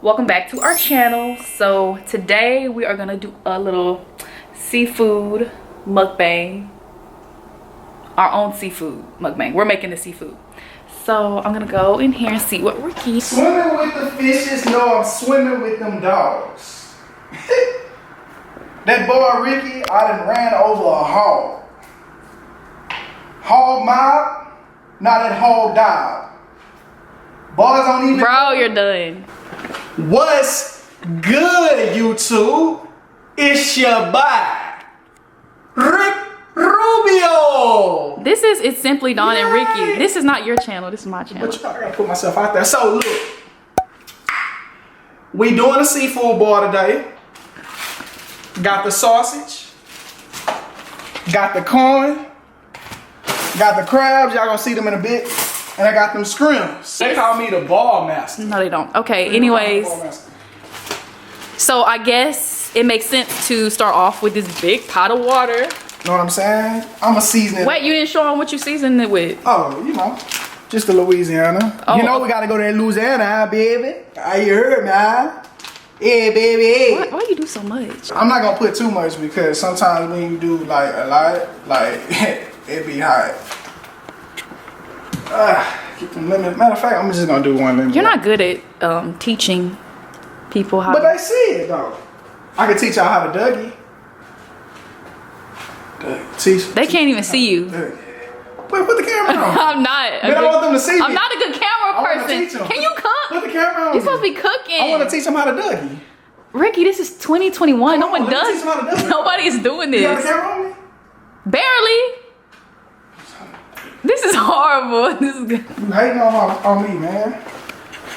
welcome back to our channel. So today we are gonna do a little seafood mukbang, our own seafood mukbang. We're making the seafood, so I'm gonna go in here and see what Ricky. Swimming with the fishes, no, I'm swimming with them dogs. That boy Ricky, I done ran over a hog. Hog mob, not that hog dog. Boys don't even. Bro, you're done. What's good, YouTube? It's your boy, Rick Rubio. It's Simply Dawn and Ricky. This is not your channel, this is my channel. But I gotta put myself out there. So look, we doing a seafood bar today. Got the sausage, got the corn, got the crabs. Y'all gonna see them in a bit. And I got them scrims. They call me the ball master. No, they don't. Okay, anyways. So I guess it makes sense to start off with this big pot of water. Know what I'm saying? I'm a seasoning. Wait, you didn't show them what you seasoned it with? Oh, you know, just the Louisiana. Oh. You know we gotta go to that Louisiana, baby. You heard me, huh? Yeah, baby. Why you do so much? I'm not gonna put too much because sometimes when you do like a lot, like it be hot. Keep them lemon. Matter of fact, I'm just gonna do one lemon. You're not good at teaching people how. But they see it though. I can teach y'all how to Dougie. Teach. They can't even see you. Wait, put the camera on. I'm not. Man, I want them to see me. I'm not a good camera wanna person. teach 'em. Can you cook? Put the camera on. You're supposed to be cooking. I want to teach them how to Dougie. Ricky, this is 2021. No one let me does. teach 'em how to Dougie. Nobody is doing You got the this. camera on me? Barely. This is horrible. This is good. You hating on me, man.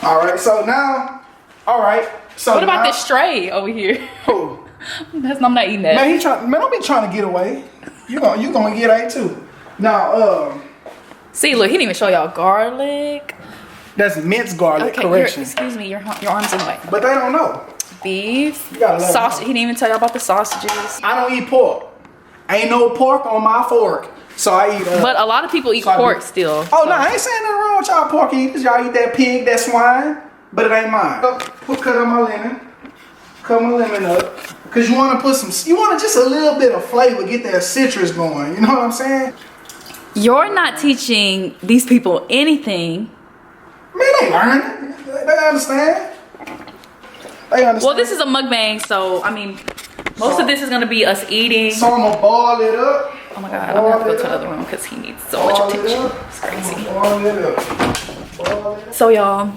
All right, so now, all right. So What about now, this stray over here? Who? I'm not eating that. Man, don't be trying to get away. You gonna get A too. Now, See, look, he didn't even show y'all garlic. that's minced garlic. Okay, correction. excuse me, your arm's in the way. But they don't know. Beef, You gotta let 'em sausage. know. He didn't even tell y'all about the sausages. I don't eat pork. Ain't no pork on my fork. So I eat. But a lot of people eat so I pork do- still. Oh no, I ain't saying nothing wrong with y'all pork eaters. Y'all eat that pig, that swine, but it ain't mine. Cut up my lemon. Cut my lemon up. Cause you wanna put some, you wanna just a little bit of flavor, get that citrus going. You know what I'm saying? You're not teaching these people anything. Man, they learn. They understand. They understand. Well, this is a mukbang, so I mean, most of this is gonna be us eating. So I'm gonna ball it up. Oh my God, I'm gonna have to go to the other room because he needs so much Ball it attention. up. It's crazy. Ball it up. Ball it up. So y'all,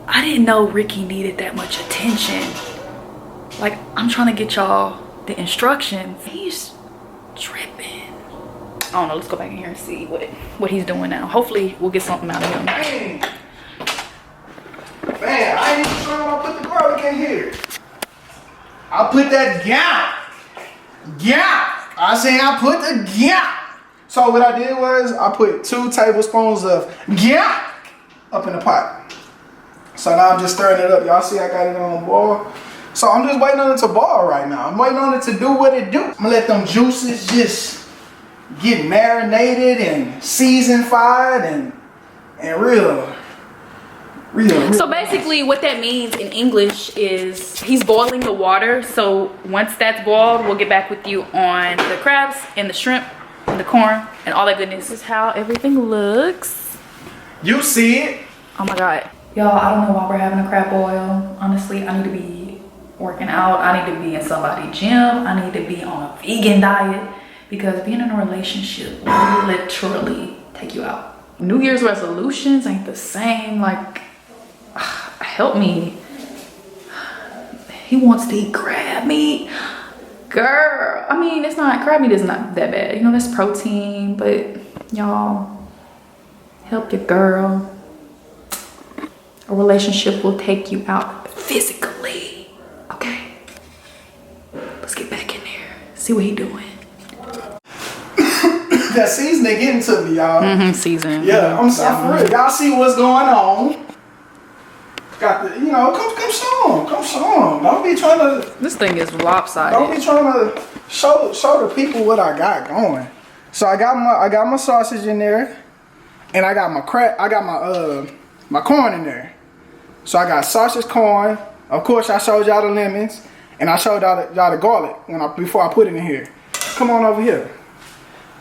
I didn't know Ricky needed that much attention. Like, I'm trying to get y'all the instructions. He's tripping. I don't know, let's go back in here and see what he's doing now. Hopefully we'll get something out of him. Man, I ain't even sure I put the garlic in here. I put that I say I put the So what I did was I put 2 tablespoons of up in the pot. So now I'm just stirring it up. Y'all see I got it on boil. So I'm just waiting on it to boil right now. I'm waiting on it to do what it do. I'm gonna let them juices just get marinated and seasonified and real. So basically what that means in English is he's boiling the water. So once that's boiled, we'll get back with you on the crabs and the shrimp and the corn and all that goodness. This is how everything looks. You see it? Oh my God. Y'all, I don't know why we're having a crab boil. Honestly, I need to be working out. I need to be in somebody's gym. I need to be on a vegan diet because being in a relationship will literally take you out. New Year's resolutions ain't the same. Like, help me. He wants to eat crab meat. Girl, I mean, it's not, crab meat is not that bad. You know, that's protein, but y'all, help your girl. A relationship will take you out physically. Okay. Let's get back in there. See what he doing. That seasoning getting to me, y'all. Season. Yeah, I'm sorry for real. Y'all see what's going on. Got the, you know, come show them. Don't be trying to. This thing is lopsided. Don't be trying to show the people what I got going. So I got my sausage in there, and I got my my corn in there. So I got sausage, corn. Of course, I showed y'all the lemons, and I showed y'all the garlic before I put it in here. Come on over here.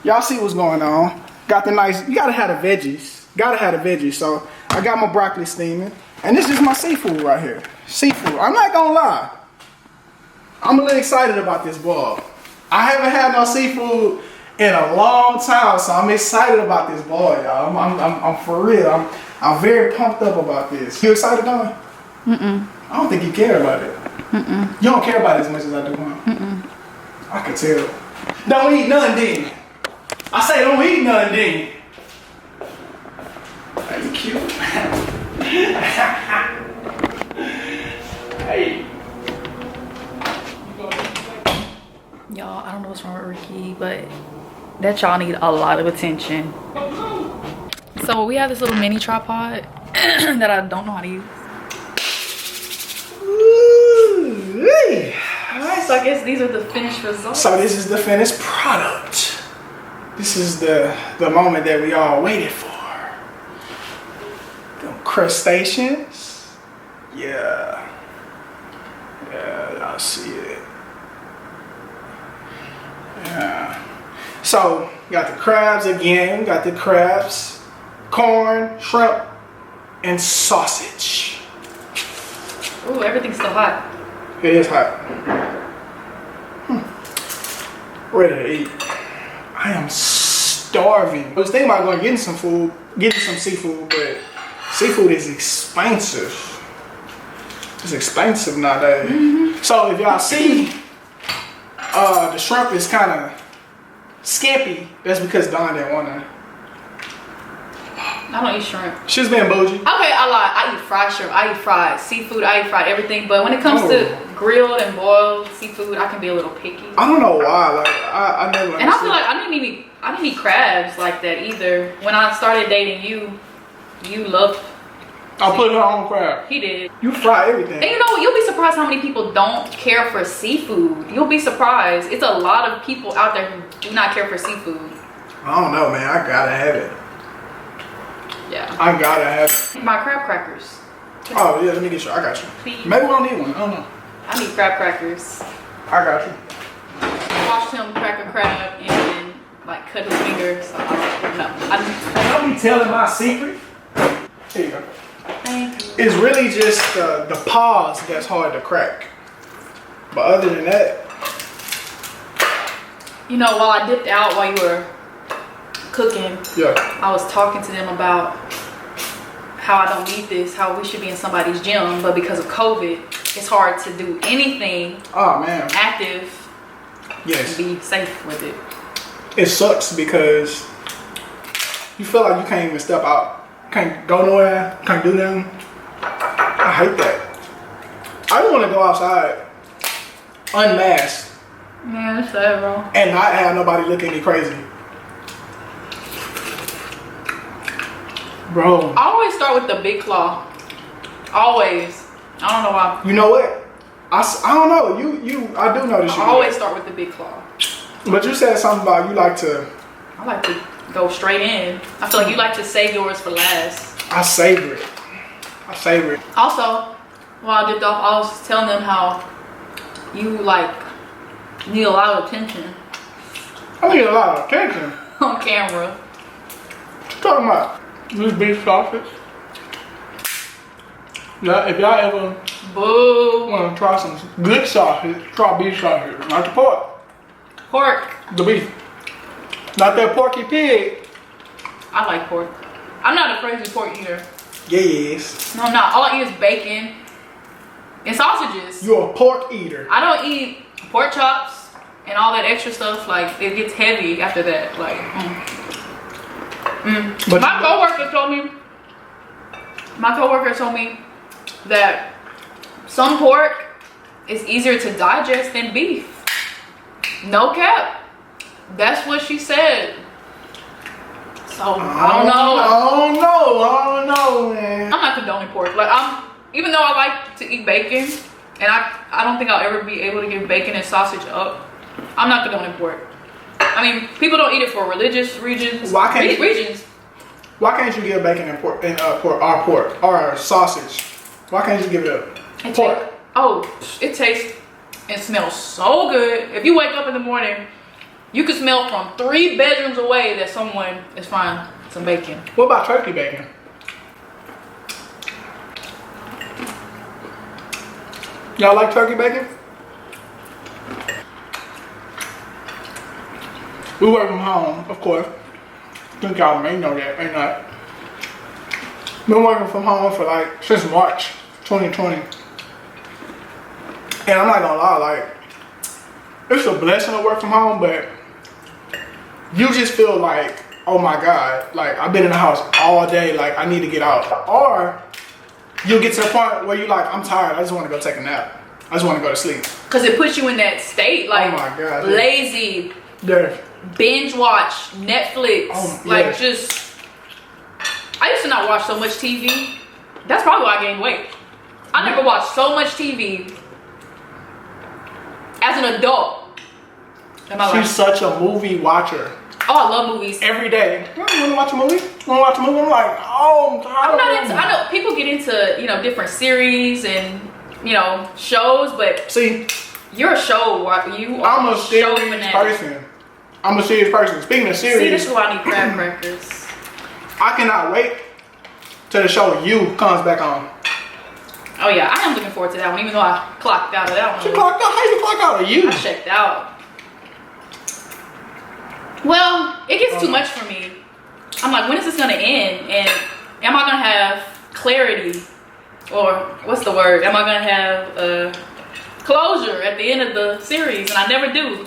Y'all see what's going on. Got the nice. You gotta have the veggies. Gotta have the veggies. So I got my broccoli steaming, and this is my seafood right here. Seafood. I'm not gonna lie. I'm a little excited about this ball. I haven't had no seafood in a long time, so I'm excited about this ball, y'all. I'm for real. I'm very pumped up about this. You excited, Dawn? I don't think you care about it. You don't care about it as much as I do, huh? I can tell. Don't eat none, then. I say don't eat none, then. Are you cute? Hey. Y'all, I don't know what's wrong with Ricky, but that y'all need a lot of attention. So we have this little mini tripod that I don't know how to use. Ooh-wee. Alright, so I guess these are the finished results. So this is the finished product. This is the moment that we all waited for. The crustaceans. Yeah. Yeah, y'all see it. Yeah. So, got the crabs again. Got the crabs, corn, shrimp, and sausage. Ooh, everything's still hot. It is hot. Ready to eat. I am starving. I was thinking about going getting some food, getting some seafood, but seafood is expensive. It's expensive nowadays. So if y'all see, the shrimp is kind of skimpy. That's because Dawn didn't want to. I don't eat shrimp. She's being bougie. Okay, I lied. I eat fried shrimp. I eat fried seafood. I eat fried everything. But when it comes to grilled and boiled seafood, I can be a little picky. I don't know why. Like I never. And I feel like I didn't eat crabs like that either. When I started dating you, you loved. I put her on crab. He did. You fry everything. And you know, you'll be surprised how many people don't care for seafood. You'll be surprised. It's a lot of people out there who do not care for seafood. I don't know, man. I gotta have it. Yeah. I gotta have it. My crab crackers. Oh yeah, let me get you. I got you. Please. Maybe we don't need one. I don't know. I need crab crackers. I got you. I watched him crack a crab and then like cut his finger. So I was like, no. Don't be telling my secret. Here you go. Thank you. It's really just the paws that's hard to crack. But other than that, You know, while I dipped out while you were cooking, yeah. I was talking to them about how I don't need this, how we should be in somebody's gym, but because of COVID, it's hard to do anything Oh man. active Yes. and be safe with it. It sucks because you feel like you can't even step out. Can't go nowhere. Can't do nothing. I hate that. I don't want to go outside unmasked Yeah, that's sad, bro. and not have nobody look at me crazy. Bro. I always start with the big claw. Always. I don't know why. You know what? I don't know. I do notice you. I always start with the big claw. But you said something about you like to. I like to go straight in. I feel like you like to save yours for last. I savor it. I savor it. Also, while I dipped off, I was telling them how you like need a lot of attention I need a lot of attention. on camera. What you talking about? This beef sausage. Yeah, if y'all ever Boo. want to try some good sausage, try beef sausage. Not the pork, Pork. the beef. Not that porky pig. I like pork. I'm not a crazy pork eater. Yes. No, I'm not. All I eat is bacon and sausages. You're a pork eater. I don't eat pork chops and all that extra stuff. Like, it gets heavy after that. Like, But my coworker told me that some pork is easier to digest than beef. No cap. That's what she said. So I don't know, man. I'm not condoning pork. Like, even though I like to eat bacon, and I don't think I'll ever be able to give bacon and sausage up, I'm not condoning pork. I mean, people don't eat it for religious reasons. Why can't regions? Why can't you give bacon and pork or sausage Why can't you give it up? Pork. It tastes and smells so good. If you wake up in the morning, you can smell from 3 bedrooms away that someone is frying some bacon. What about turkey bacon? Y'all like turkey bacon? We work from home, of course. I think y'all may know that, may not. Been working from home for like since March 2020. And I'm not gonna lie, like, it's a blessing to work from home, but you just feel like, oh my God, like I've been in the house all day, like I need to get out. Or you'll get to the point where you're like, I'm tired, I just wanna go take a nap. I just wanna go to sleep. Cause it puts you in that state, like, oh my God, lazy, yeah. binge watch, Netflix, like yes. just, I used to not watch so much TV. That's probably why I gained weight. I never watched so much TV as an adult in my life. She's such a movie watcher. Oh, I love movies. Every day. You wanna watch a movie? You wanna watch a movie? I'm like, oh God. I'm not into, I know people get into, you know, different series and, you know, shows, but see, you're a show, you are I'm a serious person. I'm a serious person. Speaking of series, see, this is why I need crab crackers. I cannot wait till the show You comes back on. Oh yeah, I am looking forward to that one, even though I clocked out of that one. She clocked out? How you clock out of You? I checked out. Well, it gets too much for me. I'm like, when is this gonna end? And am I gonna have clarity? Or what's the word? Am I gonna have closure at the end of the series? And I never do.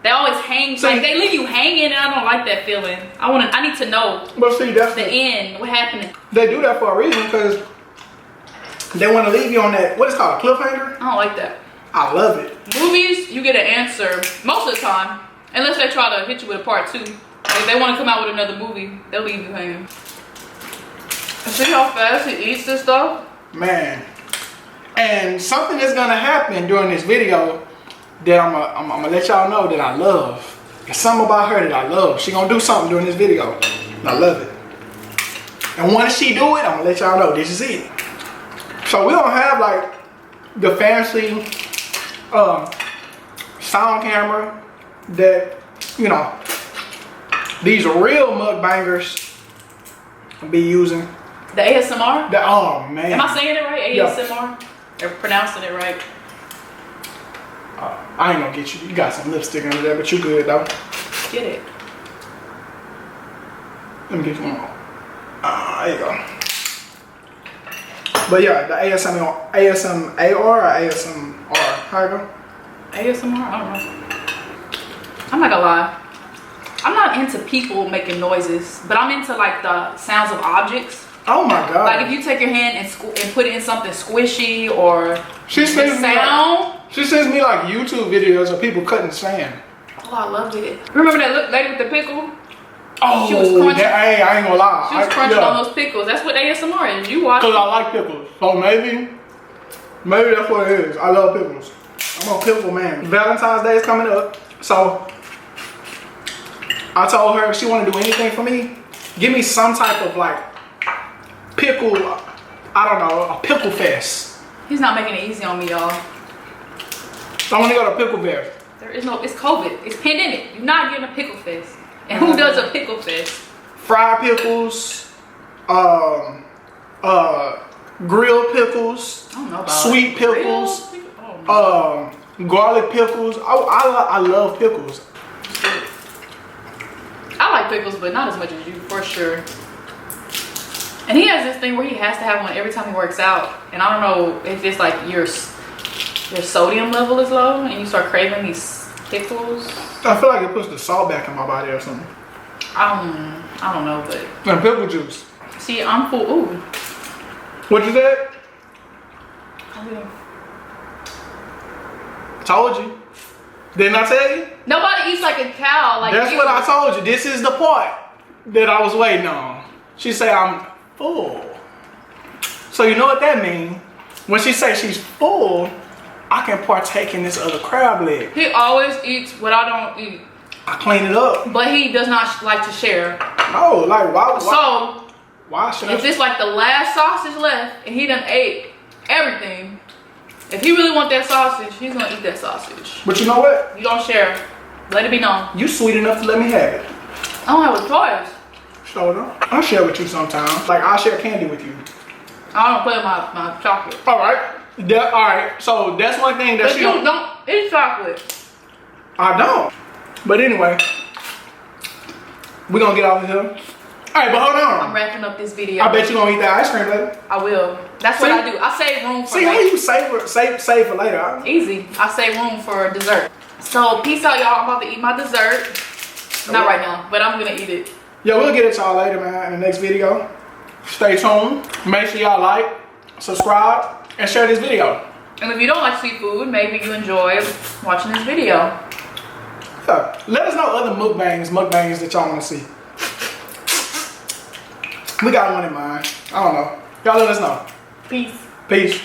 They always hang, like they leave you hanging, and I don't like that feeling. I need to know. But see, that's the end. What happened? They do that for a reason, because they want to leave you on that, what is it called, a cliffhanger? I don't like that. I love it. Movies, you get an answer most of the time, unless they try to hit you with a part 2. If they want to come out with another movie, they'll leave you hanging. See how fast he eats this stuff? Man. And something is gonna happen during this video that I'm gonna let y'all know that I love. There's something about her that I love. She gonna do something during this video, and I love it. And once she do it, I'm gonna let y'all know this is it. So we don't have like the fancy sound camera that, you know, these real mukbangers be using. The ASMR? Oh man. Am I saying it right? ASMR? Yeah. They're pronouncing it right. I ain't gonna get you. You got some lipstick under there, but you good though. Get it. Let me get you one more. There you go. But yeah, the ASMR or ASMR. How you go? ASMR? I don't know. I'm not gonna lie. I'm not into people making noises, but I'm into like the sounds of objects. Oh my God. Like if you take your hand and put it in something squishy or she sends sound. She sends me like YouTube videos of people cutting sand. Oh, I love it. Remember that lady with the pickle? Oh, she was crunching. Hey, I ain't gonna lie. She was crunching on those pickles. That's what ASMR is. You watch. Cause I like pickles. So maybe that's what it is. I love pickles. I'm a pickle man. Valentine's Day is coming up, so I told her if she want to do anything for me, give me some type of like pickle. I don't know, a pickle fest. He's not making it easy on me, y'all. I want to go to pickle fest. There is no. It's COVID. It's pandemic. You're not getting a pickle fest. And who does a pickle fest? Fried pickles, grilled pickles, I don't know about sweet pickles, garlic pickles. I love pickles. I like pickles, but not as much as you, for sure. And he has this thing where he has to have one every time he works out. And I don't know if it's like your sodium level is low and you start craving these pickles. I feel like it puts the salt back in my body or something. I don't know, but. And pickle juice. See, I'm full. Ooh. What you said? Told you. Didn't I tell you? Nobody eats like a cow. Like that's what I told you. This is the part that I was waiting on. She said I'm full. So you know what that means? When she says she's full, I can partake in this other crab leg. He always eats what I don't eat. I clean it up. But he does not like to share. No, like why so why should I? If it's like the last sausage left and he done ate everything. If he really want that sausage, he's gonna eat that sausage. But you know what? You don't share. Let it be known. You sweet enough to let me have it. I don't have a choice. So I'll share with you sometimes. Like I'll share candy with you. I don't play with my chocolate. All right. All right. So that's one thing that But you don't eat chocolate. I don't. But anyway, we're gonna get off of here. All right, but hold on. I'm wrapping up this video. I bet you gonna eat that ice cream later. I will. That's what See? I do. I save room for See how later. you save for later. Huh? Easy. I save room for dessert. So peace out, y'all. I'm about to eat my dessert. Not right now, but I'm gonna eat it. Yeah, we'll get it to y'all later, man, in the next video. Stay tuned. Make sure y'all like, subscribe, and share this video. And if you don't like seafood, maybe you enjoy watching this video. Yeah. Let us know other mukbangs that y'all want to see. We got one in mind. I don't know. Y'all let us know. Peace. Peace.